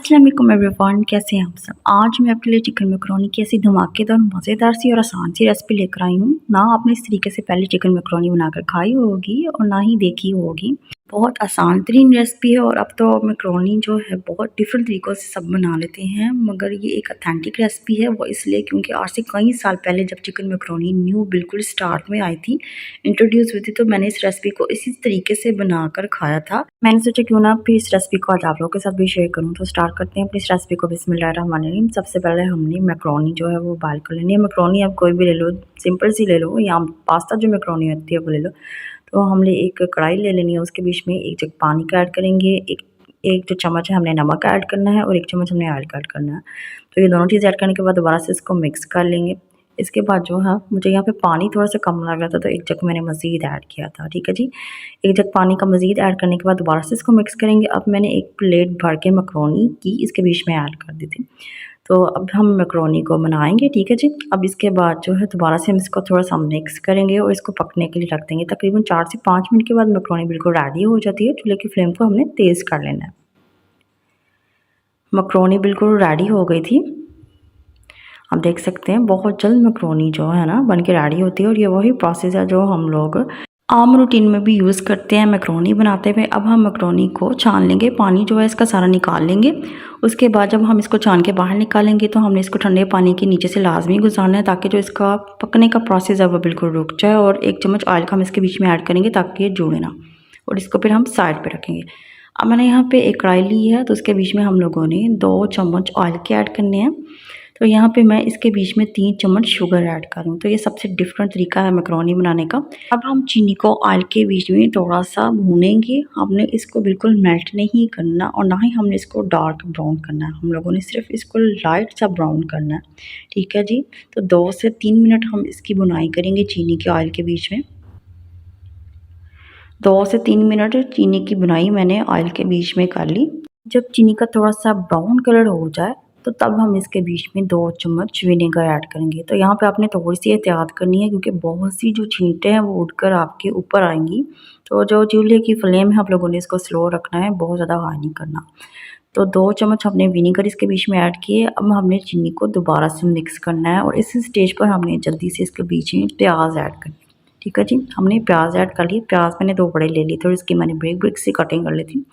अस्सलाम वालेकुम एवरीवन, कैसे हैं आप सब। आज मैं आपके लिए चिकन मैकरोनी की ऐसी धमाकेदार मज़ेदार सी और आसान सी रेसिपी लेकर आई हूँ। ना आपने इस तरीके से पहले चिकन मैकरोनी बनाकर खाई होगी और ना ही देखी होगी। बहुत आसान तरीन रेसिपी है और अब तो मैकरोनी जो है बहुत डिफरेंट तरीक़ों से सब बना लेते हैं, मगर ये एक ऑथेंटिक रेसिपी है। वो इसलिए क्योंकि आज से कई साल पहले जब चिकन मैकरोनी न्यू बिल्कुल स्टार्ट में आई थी, इंट्रोड्यूस हुई थी, तो मैंने इस रेसिपी को इसी तरीके से बनाकर खाया था। मैंने सोचा क्यों ना फिर इस रेसिपी को आज आप लोगों के साथ भी शेयर करूँ। तो स्टार्ट करते हैं अपनी इस रेसिपी को। बिस्मिल्लाहिर्रहमानिर्रहीम। सबसे पहले हमने मैकरोनी जो है वो बॉयल कर लेनी है। मैकरोनी आप कोई भी ले लो, सिंपल सी ले लो, या पास्ता जो मैकरोनी होती है वो ले लो। तो हमने एक कढ़ाई ले लेनी है, उसके बीच में एक जग पानी का ऐड करेंगे, एक जो चम्मच है हमने नमक ऐड करना है और एक चम्मच हमने ऑयल का ऐड करना है। तो ये दोनों चीज़ ऐड करने के बाद दोबारा से इसको मिक्स कर लेंगे। इसके बाद जो है मुझे यहाँ पे पानी थोड़ा सा कम लग रहा था, तो एक जग मैंने मज़ीद ऐड किया था। ठीक है जी, एक जग पानी का मज़ीद ऐड करने के बाद दोबारा से इसको मिक्स करेंगे। अब मैंने एक प्लेट भर के मैकरोनी की इसके बीच में ऐड कर दी थी। तो अब हम मैकरोनी को बनाएंगे। ठीक है जी। अब इसके बाद जो है दोबारा से हम इसको थोड़ा सा मिक्स करेंगे और इसको पकने के लिए रख देंगे। तकरीबन 4 से 5 मिनट के बाद मैकरोनी बिल्कुल रेडी हो जाती है। चूल्हे की फ्लेम को हमने तेज़ कर लेना है। मैकरोनी बिल्कुल रेडी हो गई थी। आप देख सकते हैं बहुत जल्द मैकरोनी जो है ना बन के रेडी होती है, और ये वही प्रोसेस है जो हम लोग आम रूटीन में भी यूज़ करते हैं मैकरोनी बनाते हुए। अब हम मैकरोनी को छान लेंगे, पानी जो है इसका सारा निकाल लेंगे। उसके बाद जब हम इसको छान के बाहर निकालेंगे तो हमने इसको ठंडे पानी के नीचे से लाजमी गुजारना है, ताकि जो इसका पकने का प्रोसेस है वो बिल्कुल रुक जाए। और एक चम्मच ऑयल का हम इसके बीच में ऐड करेंगे ताकि ये जुड़े ना, और इसको फिर हम साइड पर रखेंगे। अब मैंने यहाँ पर एक कढ़ाई ली है, तो उसके बीच में हम लोगों ने 2 चम्मच ऑयल के ऐड करने हैं। तो यहाँ पे मैं इसके बीच में 3 चम्मच शुगर ऐड करूँ। तो ये सबसे डिफरेंट तरीका है मैकरोनी बनाने का। अब हम चीनी को ऑयल के बीच में थोड़ा सा भूनेंगे। हमने इसको बिल्कुल मेल्ट नहीं करना और ना ही हमने इसको डार्क ब्राउन करना है। हम लोगों ने सिर्फ इसको लाइट सा ब्राउन करना है। ठीक है जी। तो 2 से 3 मिनट हम इसकी बुनाई करेंगे चीनी के ऑयल के बीच में। 2 से 3 मिनट चीनी की बुनाई मैंने ऑयल के बीच में कर ली। जब चीनी का थोड़ा सा ब्राउन कलर हो जाए तो तब हम इसके बीच में 2 चम्मच विनेगर ऐड करेंगे। तो यहाँ पे आपने थोड़ी सी एहतियात करनी है, क्योंकि बहुत सी जो छींटे हैं वो उड़कर आपके ऊपर आएंगी। तो जो चूल्हे की फ्लेम है आप लोगों ने इसको स्लो रखना है, बहुत ज़्यादा हाई नहीं करना। तो 2 चम्मच हमने विनेगर इसके बीच में ऐड किए। अब हमने चीनी को दोबारा से मिक्स करना है, और इस स्टेज पर हमने जल्दी से इसके बीच में प्याज ऐड करनी। ठीक है जी, हमने प्याज ऐड कर लिए। प्याज मैंने 2 बड़े ले लिए थे और इसकी मैंने ब्रिक ब्रिक से कटिंग कर ली थी,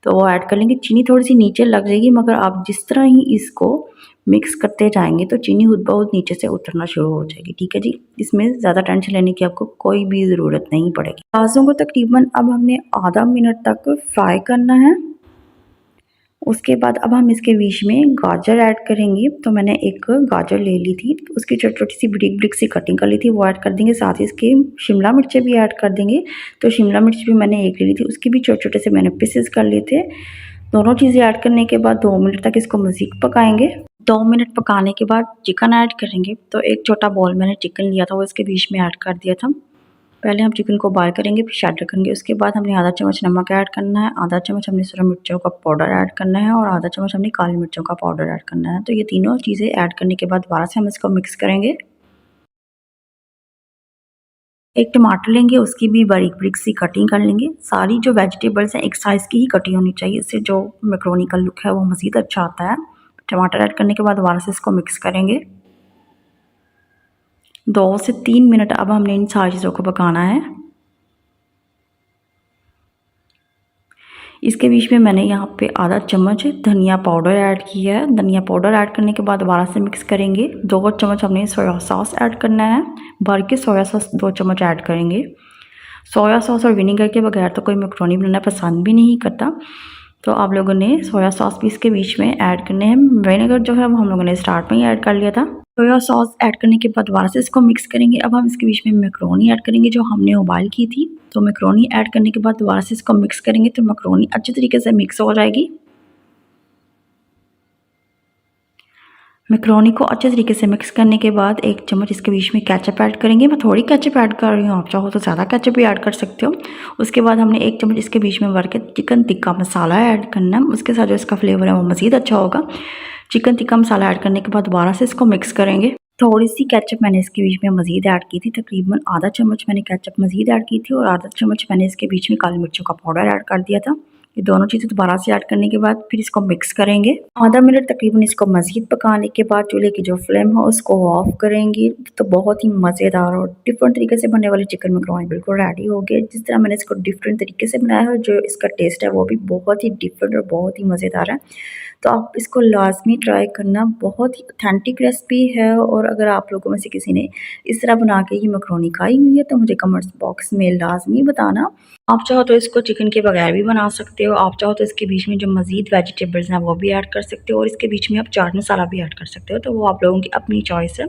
तो वो ऐड कर लेंगे। चीनी थोड़ी सी नीचे लग जाएगी, मगर आप जिस तरह ही इसको मिक्स करते जाएंगे तो चीनी खुद बहुत नीचे से उतरना शुरू हो जाएगी। ठीक है जी, इसमें ज़्यादा टेंशन लेने की आपको कोई भी ज़रूरत नहीं पड़ेगी। प्याज़ों को तकरीबन अब हमने आधा मिनट तक फ्राई करना है। उसके बाद अब हम इसके बीच में गाजर ऐड करेंगे। तो मैंने एक गाजर ले ली थी, तो उसकी छोटी छोटी सी ब्रिक ब्रिक सी कटिंग कर ली थी, वो ऐड कर देंगे। साथ ही इसके शिमला मिर्चें भी ऐड कर देंगे। तो शिमला मिर्च भी मैंने एक ले ली थी, उसकी भी छोटे छोटे से मैंने पीसेस कर लिए थे। दोनों चीज़ें ऐड करने के बाद 2 मिनट तक इसको मज़ीद पकाएंगे। 2 मिनट पकाने के बाद चिकन ऐड करेंगे। तो एक छोटा बॉल मैंने चिकन लिया था, वो इसके बीच में ऐड कर दिया था। पहले हम चिकन को बॉयल करेंगे, फिर शैटर करेंगे। उसके बाद हमने आधा चम्मच नमक ऐड करना है, आधा चम्मच हमने सूरज मिर्चों का पाउडर ऐड करना है, और आधा चम्मच हमने काली मिर्चों का पाउडर ऐड करना है। तो ये तीनों चीज़ें ऐड करने के बाद दोबारा से हम इसको मिक्स करेंगे। एक टमाटर लेंगे, उसकी भी बारीक बारीक सी कटिंग कर लेंगे। सारी जो वेजिटेबल्स हैं एक साइज़ की ही कटी होनी चाहिए, इससे जो मैकरोनी का लुक है वो मज़ीद अच्छा आता है। टमाटर ऐड करने के बाद दोबारा से इसको मिक्स करेंगे। 2 से 3 मिनट अब हमने इन सारी चीज़ों को पकाना है। इसके बीच में मैंने यहाँ पे आधा चम्मच धनिया पाउडर ऐड किया है। धनिया पाउडर ऐड करने के बाद दोबारा से मिक्स करेंगे। 2 चम्मच हमने सोया सॉस ऐड करना है, भर के सोया सॉस 2 चम्मच ऐड करेंगे। सोया सॉस और विनेगर के बगैर तो कोई मैकरोनी बनाना पसंद भी नहीं करता, तो आप लोगों ने सोया सॉस भी इसके बीच में ऐड करने हैं। विनेगर जो है वो हम लोगों ने स्टार्ट में ही ऐड कर लिया था। सोया सॉस ऐड करने के बाद दोबारा से इसको मिक्स करेंगे। अब हम इसके बीच में मैकरोनी ऐड करेंगे जो हमने उबाल की थी। तो मैकरोनी ऐड करने के बाद दोबारा से इसको मिक्स करेंगे, तो मैकरोनी अच्छी तरीके से मिक्स हो जाएगी। मैकरोनी को अच्छे तरीके से मिक्स करने के बाद 1 चम्मच इसके बीच में केचप ऐड करेंगे। मैं थोड़ी केचप ऐड कर रही हूँ, आप चाहो तो ज़्यादा केचप भी ऐड कर सकते हो। उसके बाद हमने 1 चम्मच इसके बीच में भर के चिकन टिक्का मसाला ऐड करना है। उसके साथ जो इसका फ्लेवर है वो मज़ीद अच्छा होगा। चिकन टिक्का मसाला ऐड करने के बाद दोबारा से इसको मिक्स करेंगे। थोड़ी सी केचप मैंने इसके बीच में मज़ीद ऐड की थी, तकरीबन आधा चम्मच मैंने केचप मज़ीद ऐड की थी, और आधा चम्मच मैंने इसके बीच में काली मिर्चों का पाउडर ऐड कर दिया था। ये दोनों चीज़ें दोबारा से ऐड करने के बाद फिर इसको मिक्स करेंगे। आधा मिनट तकरीबन इसको मज़ीद पकाने के बाद चूल्हे की जो फ्लेम है उसको ऑफ करेंगे। तो बहुत ही मज़ेदार और डिफरेंट तरीके से बनने वाली चिकन मैकरोनी बिल्कुल रेडी हो गई। जिस तरह मैंने इसको डिफरेंट तरीके से बनाया है, जो इसका टेस्ट है वो भी बहुत ही डिफरेंट और बहुत ही मज़ेदार है। तो आप इसको लाज़मी ट्राई करना, बहुत ही ऑथेंटिक रेसिपी है। और अगर आप लोगों में से किसी ने इस तरह बना के ये मैकरोनी खाई हुई है तो मुझे कमेंट्स बॉक्स में लाज़मी बताना। आप चाहो तो इसको चिकन के बगैर भी बना सकते हो, आप चाहो तो इसके बीच में जो मज़ीद वेजिटेबल्स हैं वो भी ऐड कर सकते हो और इसके बीच में आप चाट मसाला भी ऐड कर सकते हो, तो वो आप लोगों की अपनी चॉइस है।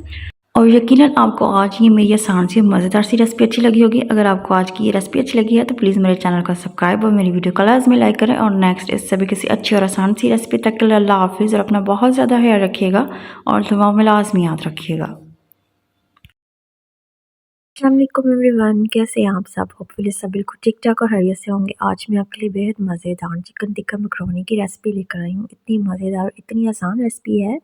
और यकीनन आपको आज ये मेरी आसान सी मज़ेदार सी रेसिपी अच्छी लगी होगी। अगर आपको आज की ये रेसिपी अच्छी लगी है तो प्लीज़ मेरे चैनल को सब्सक्राइब और मेरी वीडियो को लाज़मी लाइक करें। और नेक्स्ट इससे भी किसी अच्छी और आसान सी रेसिपी तक के लिए अल्लाह हाफ़िज़ और अपना बहुत ज़्यादा ख्याल रखिएगा और दुआओं में लाज़मी याद रखिएगा। अस्सलाम वालेकुम एवरीवन, कैसे हैं आप सब? होपफुली सब बिल्कुल ठीक ठाक और खैरियत से होंगे। आज मैं आपके लिए बेहद मज़ेदार चिकन टिक्का मैकरोनी की रेसिपी लेकर आई हूँ। इतनी मज़ेदार, इतनी आसान रेसिपी है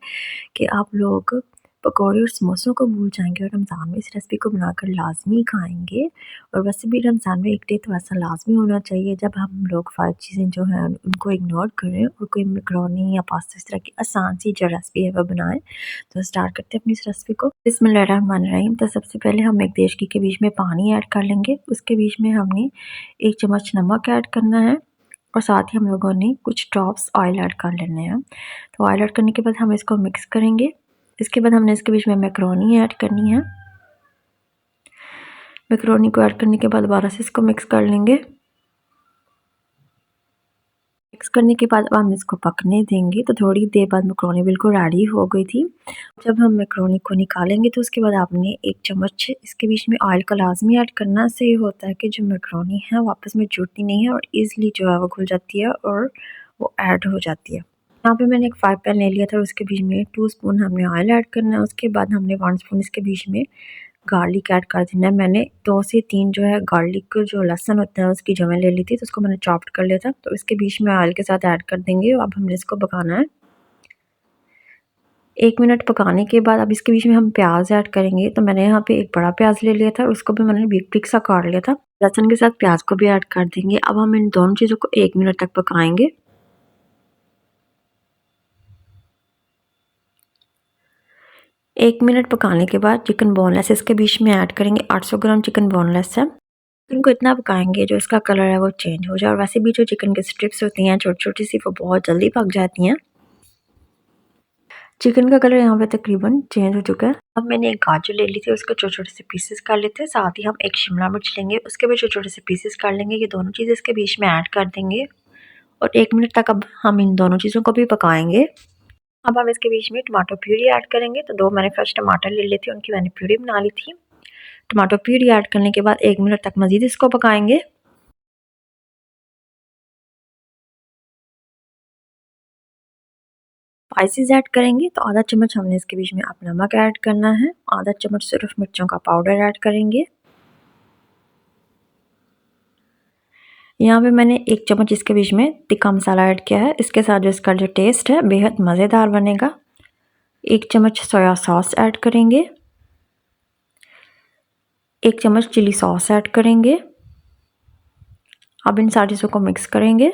कि आप लोग पकौड़े और समोसों को भूल जाएंगे और रमज़ान में इस रेसिपी को बनाकर लाजमी खाएंगे। और वैसे भी रमज़ान में एक डे तो ऐसा लाजमी होना चाहिए जब हम लोग 5 चीज़ें जो हैं उनको इग्नोर करें और कोई मैकरोनी या पास्ता इस तरह की आसान सी जो रेसिपी है वो बनाएं। तो स्टार्ट करते हैं अपनी इस रेसिपी को। बिस्मिल्लाहिर्रहमानिर्रहीम। तो सबसे पहले हम एक देशकी के बीच में पानी ऐड कर लेंगे। उसके बीच में हमने 1 चम्मच नमक ऐड करना है और साथ ही हम लोगों ने कुछ ड्रॉप्स ऑयल ऐड कर लेने हैं। तो ऑयल ऐड करने के बाद हम इसको मिक्स करेंगे। इसके बाद हमने इसके बीच में मैकरोनी ऐड करनी है। मैकरोनी को ऐड करने के बाद दोबारा से इसको मिक्स कर लेंगे। मिक्स करने के बाद अब हम इसको पकने देंगे। तो थोड़ी देर बाद मैकरोनी बिल्कुल रेडी हो गई थी। जब हम मैकरोनी को निकालेंगे तो उसके बाद आपने 1 चम्मच इसके बीच में ऑयल का लाजमी ऐड करना। से ये होता है कि जो मैकरोनी है वापस में जुड़ती नहीं है और ईज़िली जो है वो घुल जाती है और वो ऐड हो जाती है। यहाँ पे मैंने एक फ्राई पैन ले लिया था, उसके बीच में 2 स्पून हमने ऑयल ऐड करना है। उसके बाद हमने 1 स्पून इसके बीच में गार्लिक ऐड कर देना है। मैंने 2 से 3 जो है गार्लिक जो लहसुन होता है उसकी जवें ले ली थी, तो उसको मैंने चॉप्ड कर लिया था। तो इसके बीच में ऑयल के साथ ऐड कर देंगे। अब हमने इसको पकाना है 1 मिनट। पकाने के बाद अब इसके बीच में हम प्याज ऐड करेंगे। तो मैंने यहाँ पे एक बड़ा प्याज ले लिया था, उसको भी मैंने बीक बीक सा काट लिया था। लहसुन के साथ प्याज को भी ऐड कर देंगे। अब हम इन दोनों चीज़ों को 1 मिनट तक पकाएंगे। 1 मिनट पकाने के बाद चिकन बोनलेस इसके बीच में ऐड करेंगे। 800 ग्राम चिकन बोनलेस है। चिकन को इतना पकाएंगे जो इसका कलर है वो चेंज हो जाए। और वैसे भी जो चिकन की स्ट्रिप्स होती हैं छोटी छोटी सी, वो बहुत जल्दी पक जाती हैं। चिकन का कलर यहाँ पे तकरीबन चेंज हो चुका है। अब मैंने एक गाजर ले ली थी, उसको छोटे छोटे से पीसेस कर लेते हैं। साथ ही हम एक शिमला मिर्च लेंगे, उसके भी छोटे छोटे से पीसेस कर लेंगे। ये दोनों चीज़ें इसके बीच में ऐड कर देंगे और 1 मिनट तक अब हम इन दोनों चीज़ों को भी पकाएंगे। अब हम इसके बीच में टमाटो प्यूरी ऐड करेंगे। तो 2 मैंने फ्रेश टमाटर ले लिए थे, उनकी मैंने प्यूरी बना ली थी। टमाटो प्यूरी ऐड करने के बाद 1 मिनट तक मज़ीद इसको पकाएंगे। स्पाइसेस ऐड करेंगे। तो आधा चम्मच हमने इसके बीच में अब नमक ऐड करना है। आधा चम्मच सिर्फ मिर्चों का पाउडर ऐड करेंगे। यहाँ पे मैंने 1 चम्मच इसके बीच में तिक्का मसाला ऐड किया है। इसके साथ जो इसका जो टेस्ट है बेहद मज़ेदार बनेगा। 1 चम्मच सोया सॉस ऐड करेंगे। 1 चम्मच चिली सॉस ऐड करेंगे। अब इन सारी चीज़ों को मिक्स करेंगे।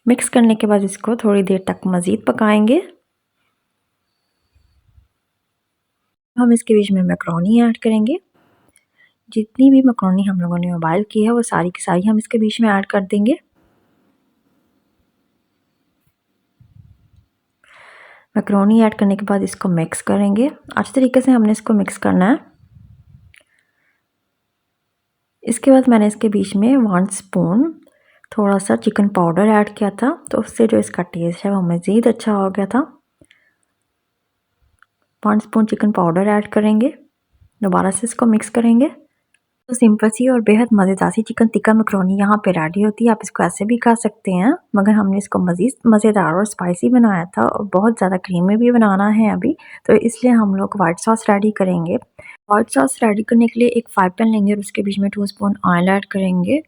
मिक्स करने के बाद इसको थोड़ी देर तक मज़ीद पकाएंगे। हम इसके बीच में मैकरोनी ऐड करेंगे। जितनी भी मैकरोनी हम लोगों ने बॉयल की है वो सारी की सारी हम इसके बीच में ऐड कर देंगे। मैकरोनी ऐड करने के बाद इसको मिक्स करेंगे। अच्छे तरीके से हमने इसको मिक्स करना है। इसके बाद मैंने इसके बीच में 1 स्पून थोड़ा सा चिकन पाउडर ऐड किया था, तो उससे जो इसका टेस्ट है वो मज़ीद अच्छा हो गया था। 1 स्पून चिकन पाउडर ऐड करेंगे। दोबारा से इसको मिक्स करेंगे। तो सिंपल सी और बेहद मज़ेदार सी चिकन टिक्का मैकरोनी यहाँ पे रेडी होती है। आप इसको ऐसे भी खा सकते हैं, मगर हमने इसको मज़ीद मज़ेदार और स्पाइसी बनाया था और बहुत ज़्यादा क्रीमी भी बनाना है अभी, तो इसलिए हम लोग वाइट सॉस रेडी करेंगे। वाइट सॉस रेडी करने के लिए एक फ्राई पैन लेंगे और उसके बीच में 2 स्पून ऑयल ऐड करेंगे।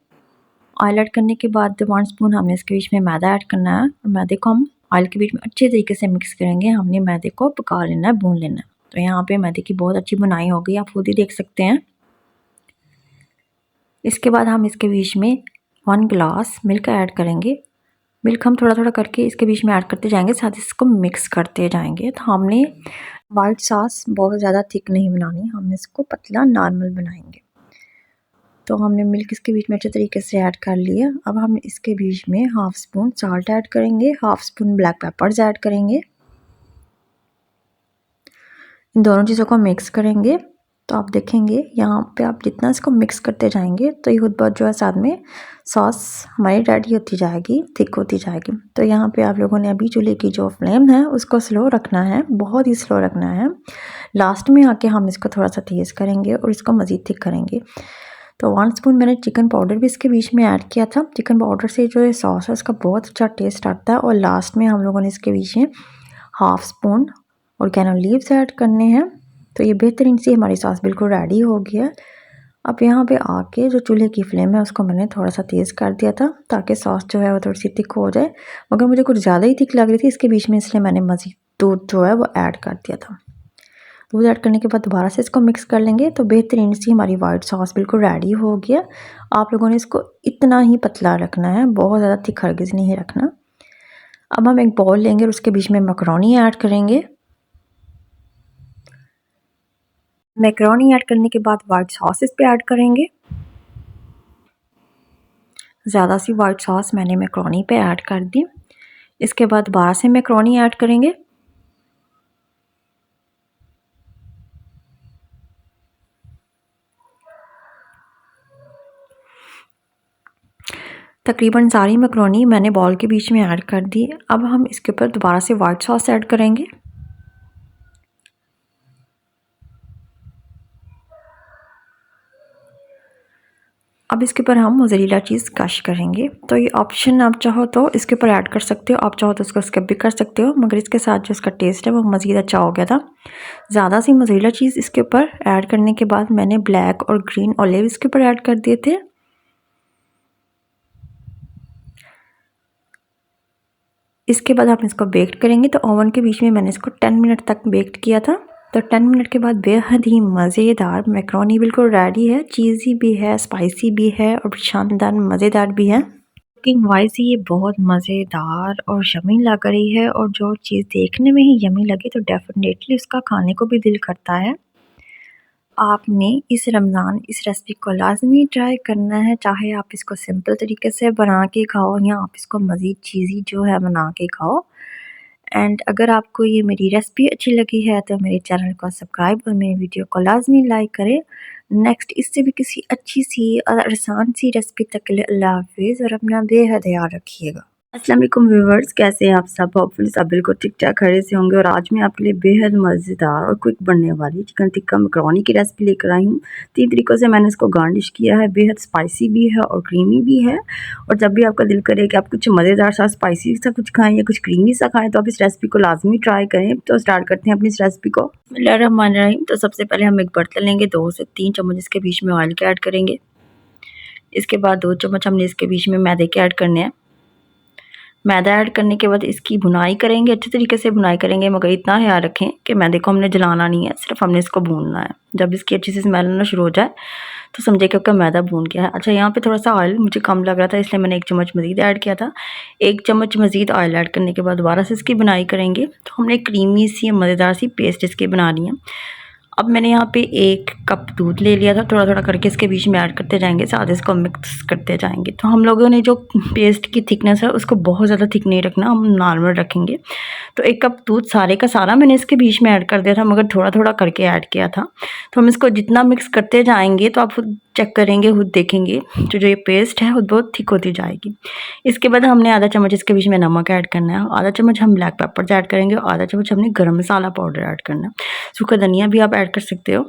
ऑयल ऐड करने के बाद 1 स्पून हमने इसके बीच में मैदा ऐड करना है और मैदे को हम ऑयल के बीच में अच्छे तरीके से मिक्स करेंगे। हमने मैदे को पका लेना है, भून लेना है। तो यहाँ पे मैदे की बहुत अच्छी बुनाई हो गई, आप खुद ही देख सकते हैं। इसके बाद हम इसके बीच में 1 गिलास मिल्क ऐड करेंगे। मिल्क हम थोड़ा थोड़ा करके इसके बीच में ऐड करते जाएंगे, साथ ही इसको मिक्स करते जाएंगे। तो हमने वाइट सॉस बहुत ज़्यादा थिक नहीं बनानी, हमने इसको पतला नॉर्मल बनाएंगे। तो हमने मिल्क इसके बीच में अच्छे तरीके से ऐड कर लिया। अब हम इसके बीच में हाफ़ स्पून साल्ट ऐड करेंगे, half spoon black papers add करेंगे। इन दोनों चीज़ों को मिक्स करेंगे। तो आप देखेंगे यहाँ पे आप जितना इसको मिक्स करते जाएंगे तो ये खुद बहुत जो है साथ में सॉस हमारी रेडी होती जाएगी, थिक होती जाएगी। तो यहाँ पे आप लोगों ने अभी चूल्हे की जो फ्लेम है उसको स्लो रखना है, बहुत ही स्लो रखना है। लास्ट में आके हम इसको थोड़ा सा तेज़ करेंगे और इसको मज़ीद थिक करेंगे। तो 1 स्पून मैंने चिकन पाउडर भी इसके बीच में ऐड किया था। चिकन पाउडर से जो ये सॉस है उसका बहुत अच्छा टेस्ट आता है। और लास्ट में हम लोगों ने इसके बीच में half spoon oregano leaves add करने हैं। तो ये बेहतरीन सी हमारी सॉस बिल्कुल रेडी हो गया। अब यहाँ पे आके जो चूल्हे की फ्लेम है उसको मैंने थोड़ा सा तेज़ कर दिया था ताकि सॉस जो है वो थोड़ी सी थिक हो जाए, मगर मुझे कुछ ज़्यादा ही थिक लग रही थी इसके बीच में, इसलिए मैंने मज़ीद दूध जो है वो ऐड कर दिया था। दूध ऐड करने के बाद दोबारा से इसको मिक्स कर लेंगे। तो बेहतरीन सी हमारी वाइट सॉस बिल्कुल रेडी हो गया। आप लोगों ने इसको इतना ही पतला रखना है, बहुत ज़्यादा थिक हरगिज़ नहीं रखना। अब हम एक बाउल लेंगे और उसके बीच में मैकरोनी ऐड करेंगे। मैकरोनी ऐड करने के बाद वाइट सॉस इस पे ऐड करेंगे। ज़्यादा सी वाइट सॉस मैंने मैकरोनी पे ऐड कर दी। इसके बाद दोबारा से मैकरोनी ऐड करेंगे। तकरीबन सारी मैकरोनी मैंने बॉल के बीच में ऐड कर दी। अब हम इसके ऊपर दोबारा से वाइट सॉस ऐड करेंगे। अब इसके ऊपर हम मोज़रेला चीज़ क्रश करेंगे। तो ये ऑप्शन आप चाहो तो इसके ऊपर ऐड कर सकते हो, आप चाहो तो इसको स्किप भी कर सकते हो, मगर इसके साथ जो इसका टेस्ट है वो मज़ीद अच्छा हो गया था। ज़्यादा सी मोज़रेला चीज़ इसके ऊपर ऐड करने के बाद मैंने ब्लैक और ग्रीन ऑलिव इसके ऊपर ऐड कर दिए थे। इसके बाद हम इसको बेक करेंगे। तो ओवन के बीच में मैंने इसको 10 मिनट तक बेक किया था। तो 10 मिनट के बाद बेहद ही मज़ेदार मैकरोनी बिल्कुल रेडी है, चीज़ी भी है, स्पाइसी भी है और शानदार मज़ेदार भी है। कुकिंग वाइज ये बहुत मज़ेदार और यमी लग रही है, और जो चीज़ देखने में ही यमी लगे तो डेफिनेटली उसका खाने को भी दिल करता है। आपने इस रमज़ान इस रेसिपी को लाज़मी ट्राई करना है, चाहे आप इसको सिंपल तरीके से बना के खाओ या आप इसको मज़ीद चीज़ी जो है बना के खाओ। एंड अगर आपको ये मेरी रेसिपी अच्छी लगी है तो मेरे चैनल को सब्सक्राइब और मेरी वीडियो को लाज़मी लाइक करें। नेक्स्ट इससे भी किसी अच्छी सी और आसान सी रेसिपी तक के लिए अल्लाह हाफिज़ और अपना बेहद ख्याल रखिएगा। अस्सलाम वालेकुम व्यूवर्स, कैसे हैं आप सब? होपफुली सब बिल्कुल ठीक ठाक खड़े से होंगे। और आज मैं आपके लिए बेहद मज़ेदार और क्विक बनने वाली चिकन टिक्का मैकरोनी की रेसिपी लेकर आई हूँ। 3 तरीक़ों से मैंने इसको गार्निश किया है, बेहद स्पाइसी भी है और क्रीमी भी है। और जब भी आपका दिल करे कि आप कुछ मज़ेदार सा स्पाइसी सा कुछ खाएँ या कुछ क्रीमी सा खाएँ तो आप इस रेसिपी को लाजमी ट्राई करें। तो स्टार्ट करते हैं अपनी इस रेसिपी को। बिस्मिल्लाहिर्रहमानिर्रहीम। तो सबसे पहले हम एक बर्तन लेंगे, 2 से 3 चम्मच इसके बीच में ऑयल के ऐड करेंगे। इसके बाद 2 चम्मच हमने इसके बीच में मैदे के ऐड करने हैं। मैदा ऐड करने के बाद इसकी भुनाई करेंगे, अच्छे तरीके से भुनाई करेंगे, मगर इतना ख्याल रखें कि मैदे को हमने जलाना नहीं है, सिर्फ हमने इसको भूनना है। जब इसकी अच्छी सी स्मेल आना शुरू हो जाए तो समझे कि आपका मैदा भून गया है। अच्छा, यहाँ पे थोड़ा सा ऑयल मुझे कम लग रहा था, इसलिए मैंने 1 चम्मच मज़ीद ऐड किया था। 1 चम्मच मज़ीद ऑयल ऐड करने के बाद दोबारा से इसकी भुनाई करेंगे। तो हमने क्रीमी सी मज़ेदार सी पेस्ट इसकी बनानी है। अब मैंने यहाँ पे 1 कप दूध ले लिया था, थोड़ा थोड़ा करके इसके बीच में ऐड करते जाएंगे, साथ इसको मिक्स करते जाएंगे। तो हम लोगों ने जो पेस्ट की थिकनेस है उसको बहुत ज़्यादा थिक नहीं रखना, हम नॉर्मल रखेंगे। तो 1 कप दूध सारे का सारा मैंने इसके बीच में ऐड कर दिया था, मगर थोड़ा थोड़ा करके ऐड किया था। तो हम इसको जितना मिक्स करते जाएंगे तो आप खुद चेक करेंगे, खुद देखेंगे जो ये पेस्ट है वो बहुत थिक होती जाएगी। इसके बाद हमने आधा चम्मच इसके बीच में नमक ऐड करना है, आधा चम्मच हम ब्लैक पेपर्स ऐड करेंगे, आधा चम्मच हमने गरम मसाला पाउडर ऐड करना है, सूखा धनिया भी आप ऐड कर सकते हो।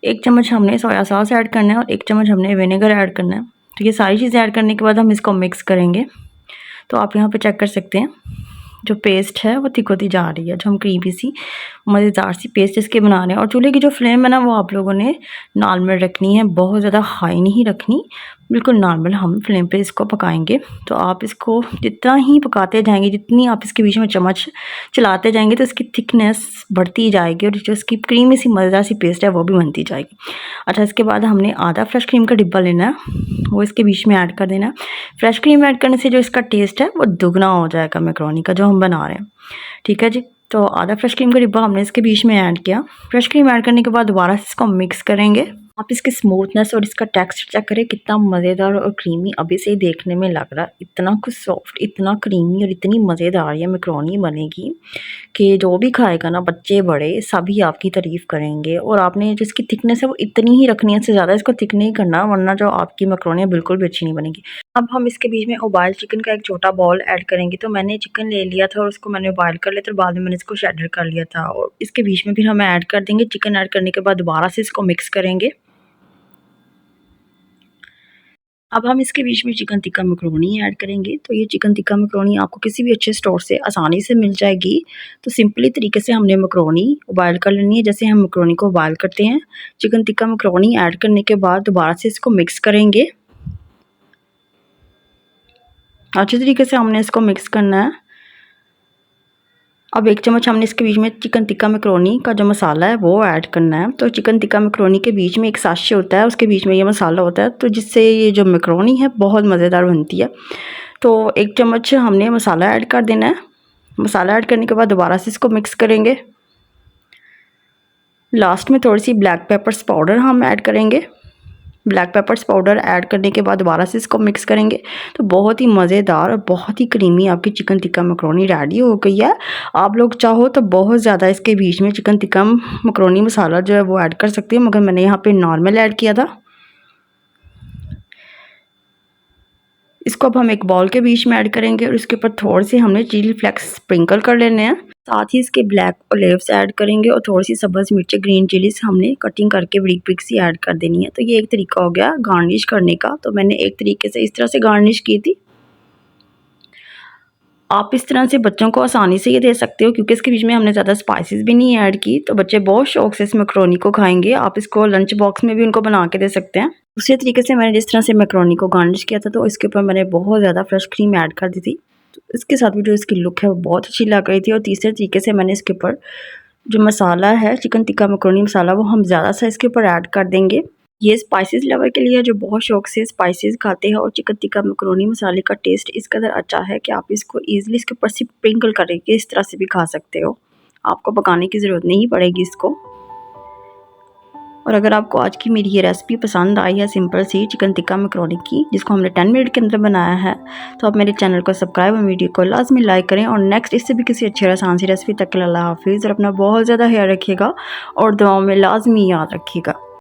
1 चम्मच हमने सोया सॉस ऐड करना है और 1 चम्मच हमने विनेगर ऐड करना है। तो ये सारी चीज़ें ऐड करने के बाद हम इसको मिक्स करेंगे। तो आप यहाँ पे चेक कर सकते हैं जो पेस्ट है वो थिक होती जा रही है, जो हम क्रीमी सी मज़ेदार सी पेस्ट इसके बना रहे हैं। और चूल्हे की जो फ्लेम है ना वो आप लोगों ने नॉर्मल रखनी है, बहुत ज़्यादा हाई नहीं रखनी, बिल्कुल नॉर्मल हम फ्लेम पे इसको पकाएंगे। तो आप इसको जितना ही पकाते जाएंगे, जितनी आप इसके बीच में चम्मच चलाते जाएंगे तो इसकी थिकनेस बढ़ती जाएगी और जो इसकी क्रीमी सी मज़ेदार सी पेस्ट है वो भी बनती जाएगी। अच्छा, इसके बाद हमने आधा फ्रेश क्रीम का डिब्बा लेना है, वो इसके बीच में ऐड कर देना है। फ्रेश क्रीम ऐड करने से जो इसका टेस्ट है वो दुगना हो जाएगा मैकरोनी का जो हम बना रहे हैं। ठीक है जी। तो आधा फ्रेश क्रीम का डिब्बा हमने इसके बीच में ऐड किया। फ्रेश क्रीम ऐड करने के बाद दोबारा से इसको मिक्स करेंगे। आप इसकी स्मूथनेस और इसका टेक्सचर चेक करें, कितना मज़ेदार और क्रीमी अभी से ही देखने में लग रहा है। इतना कुछ सॉफ्ट, इतना क्रीमी और इतनी मज़ेदार ये मैकरोनी बनेगी कि जो भी खाएगा ना, बच्चे बड़े सभी आपकी तारीफ़ करेंगे। और आपने जो इसकी थिकनेस है वो इतनी ही रखनी है, इससे ज़्यादा इसको थिक नहीं करना, वरना जो आपकी मैकरोनी है बिल्कुल भी अच्छी नहीं बनेगी। अब हम इसके बीच में उबाइल चिकन का एक छोटा बॉल ऐड करेंगे। तो मैंने चिकन ले लिया था और उसको मैंने उबाइल कर लिया था और बाद में मैंने इसको शेडर कर लिया था। और इसके बीच में फिर हम ऐड कर देंगे। चिकन ऐड करने के बाद दोबारा से इसको मिक्स करेंगे। अब हम इसके बीच में चिकन टिक्का मैकरोनी ऐड करेंगे। तो ये चिकन टिक्का मैकरोनी आपको किसी भी अच्छे स्टोर से आसानी से मिल जाएगी। तो सिंपली तरीके से हमने मैकरोनी उबाइल कर लेनी है, जैसे हम मैकरोनी को उबाइल करते हैं। चिकन टिक्का मैकरोनी ऐड करने के बाद दोबारा से इसको मिक्स करेंगे। अच्छे तरीके से हमने इसको मिक्स करना है। अब 1 चम्मच हमने इसके बीच में चिकन टिक्का मैकरोनी का जो मसाला है वो ऐड करना है। तो चिकन टिक्का मैकरोनी के बीच में एक साशे होता है, उसके बीच में ये मसाला होता है, तो जिससे ये जो मैकरोनी है बहुत मज़ेदार बनती है। तो 1 चम्मच हमने मसाला ऐड कर देना है। मसाला ऐड करने के बाद दोबारा से इसको मिक्स करेंगे। लास्ट में थोड़ी सी ब्लैक पेपर्स पाउडर हम ऐड करेंगे। ब्लैक पेपर्स पाउडर ऐड करने के बाद दोबारा से इसको मिक्स करेंगे। तो बहुत ही मज़ेदार और बहुत ही क्रीमी आपकी चिकन टिक्का मैकरोनी रेडी हो गई है। आप लोग चाहो तो बहुत ज़्यादा इसके बीच में चिकन टिक्का मैकरोनी मसाला जो है वो ऐड कर सकते हो, मगर मैंने यहाँ पे नॉर्मल ऐड किया था। इसको अब हम एक बॉल के बीच में ऐड करेंगे और इसके ऊपर थोड़े से हमने चिली फ्लेक्स स्प्रिंकल कर लेने हैं। साथ ही इसके ब्लैक ओलिव्स ऐड करेंगे और थोड़ी सी सब्ज़ मिर्ची, ग्रीन चिलीज हमने कटिंग करके बरीक बरीक सी ऐड कर देनी है। तो ये एक तरीका हो गया गार्निश करने का। तो मैंने एक तरीके से इस तरह से गार्निश की थी। आप इस तरह से बच्चों को आसानी से ये दे सकते हो, क्योंकि इसके बीच में हमने ज़्यादा स्पाइसेस भी नहीं ऐड की, तो बच्चे बहुत शौक से इस मैकरोनी को खाएंगे। आप इसको लंच बॉक्स में भी उनको बना के दे सकते हैं। दूसरे तरीके से मैंने जिस तरह से मैकरोनी को गार्निश किया था, तो इसके ऊपर मैंने बहुत ज़्यादा फ्रेश क्रीम ऐड कर दी थी। तो इसके साथ भी जो इसकी लुक है वो बहुत अच्छी लग रही थी। और तीसरे तरीके से मैंने इसके ऊपर जो मसाला है चिकन टिक्का मैकरोनी मसाला, वो हम ज़्यादा सा इसके ऊपर ऐड कर देंगे। ये स्पाइसेस लवर के लिए जो बहुत शौक से स्पाइसेस खाते हैं। और चिकन टिक्का मैकरोनी मसाले का टेस्ट इस कदर अच्छा है कि आप इसको ईजिली इसके ऊपर से स्प्रिंकल करके इस तरह से भी खा सकते हो। आपको पकाने की ज़रूरत नहीं पड़ेगी इसको। और अगर आपको आज की मेरी ये रेसिपी पसंद आई है, सिंपल सी चिकन टिक्का मैकरोनी की, जिसको हमने 10 मिनट के अंदर बनाया है, तो आप मेरे चैनल को सब्सक्राइब और वीडियो को लाजमी लाइक करें। और नेक्स्ट इससे भी किसी अच्छी और आसान सी रेसिपी तक के लिए अल्लाह हाफिज़। और अपना बहुत ज़्यादा ख्याल रखिएगा और दुआओं में लाजमी याद रखिएगा।